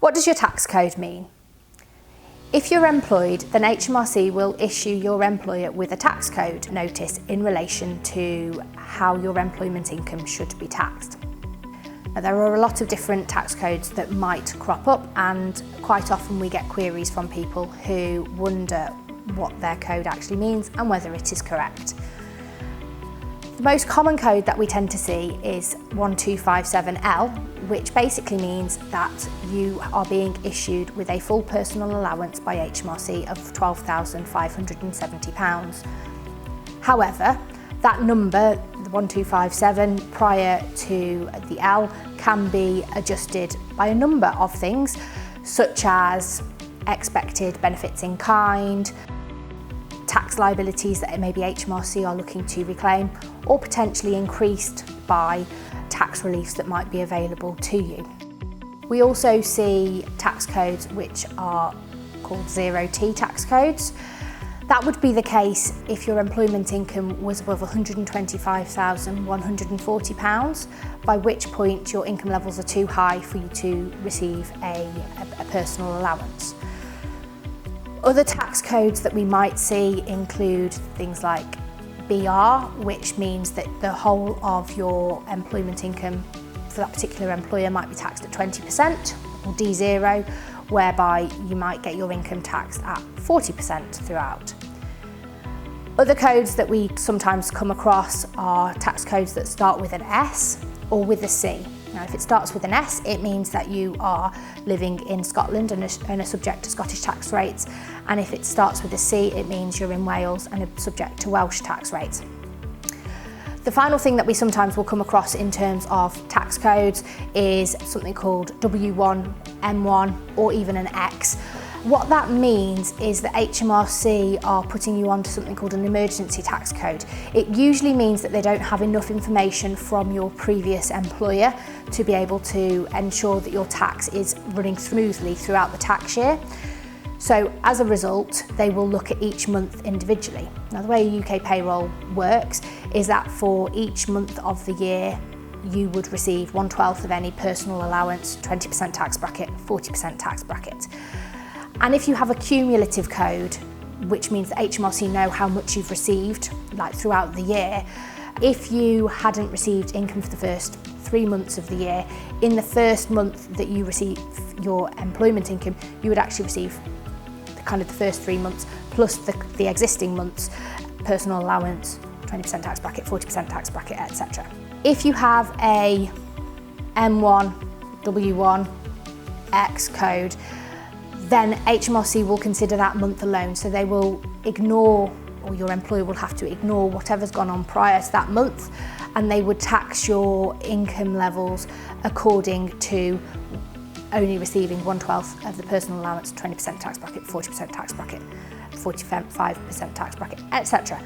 What does your tax code mean? If you're employed, then HMRC will issue your employer with a tax code notice in relation to how your employment income should be taxed. Now, there are a lot of different tax codes that might crop up, and quite often we get queries from people who wonder what their code actually means and whether it is correct. The most common code that we tend to see is 1257L, which basically means that you are being issued with a full personal allowance by HMRC of £12,570. However, that number, the 1257 prior to the L, can be adjusted by a number of things, such as expected benefits in kind, tax liabilities that maybe HMRC are looking to reclaim, or potentially increased by tax reliefs that might be available to you. We also see tax codes which are called 0T tax codes. That would be the case if your employment income was above £125,140, by which point your income levels are too high for you to receive a personal allowance. Other tax codes that we might see include things like BR, which means that the whole of your employment income for that particular employer might be taxed at 20%, or D0, whereby you might get your income taxed at 40% throughout. Other codes that we sometimes come across are tax codes that start with an S or with a C. Now, if it starts with an S, it means that you are living in Scotland and are subject to Scottish tax rates. And if it starts with a C, it means you're in Wales and are subject to Welsh tax rates. The final thing that we sometimes will come across in terms of tax codes is something called W1, M1, or even an X. What that means is that HMRC are putting you onto something called an emergency tax code. It usually means that they don't have enough information from your previous employer to be able to ensure that your tax is running smoothly throughout the tax year. So as a result, they will look at each month individually. Now, the way UK payroll works is that for each month of the year, you would receive 1/12 of any personal allowance, 20% tax bracket, 40% tax bracket. And if you have a cumulative code, which means that HMRC know how much you've received, like throughout the year, if you hadn't received income for the first 3 months of the year, in the first month that you receive your employment income, you would actually receive the first 3 months plus the existing months personal allowance, 20% tax bracket, 40% tax bracket, etc. If you have a M1, W1, X code, then HMRC will consider that month alone. So they will ignore, or your employer will have to ignore whatever's gone on prior to that month, and they would tax your income levels according to only receiving 1/12 of the personal allowance, 20% tax bracket, 40% tax bracket, 45% tax bracket, etc.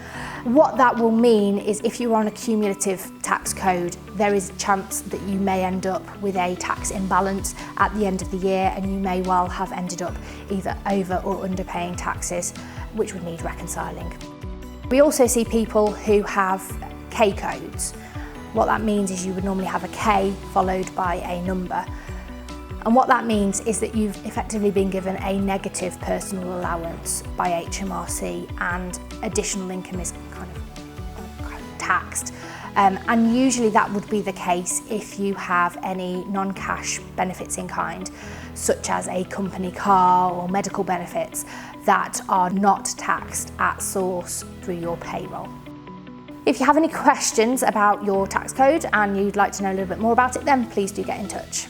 What that will mean is if you're on a cumulative tax code, there is a chance that you may end up with a tax imbalance at the end of the year, and you may well have ended up either over or underpaying taxes, which would need reconciling. We also see people who have K codes. What that means is you would normally have a K followed by a number. And what that means is that you've effectively been given a negative personal allowance by HMRC, and additional income is kind of taxed. And usually that would be the case if you have any non-cash benefits in kind, such as a company car or medical benefits that are not taxed at source through your payroll. If you have any questions about your tax code and you'd like to know a little bit more about it, then please do get in touch.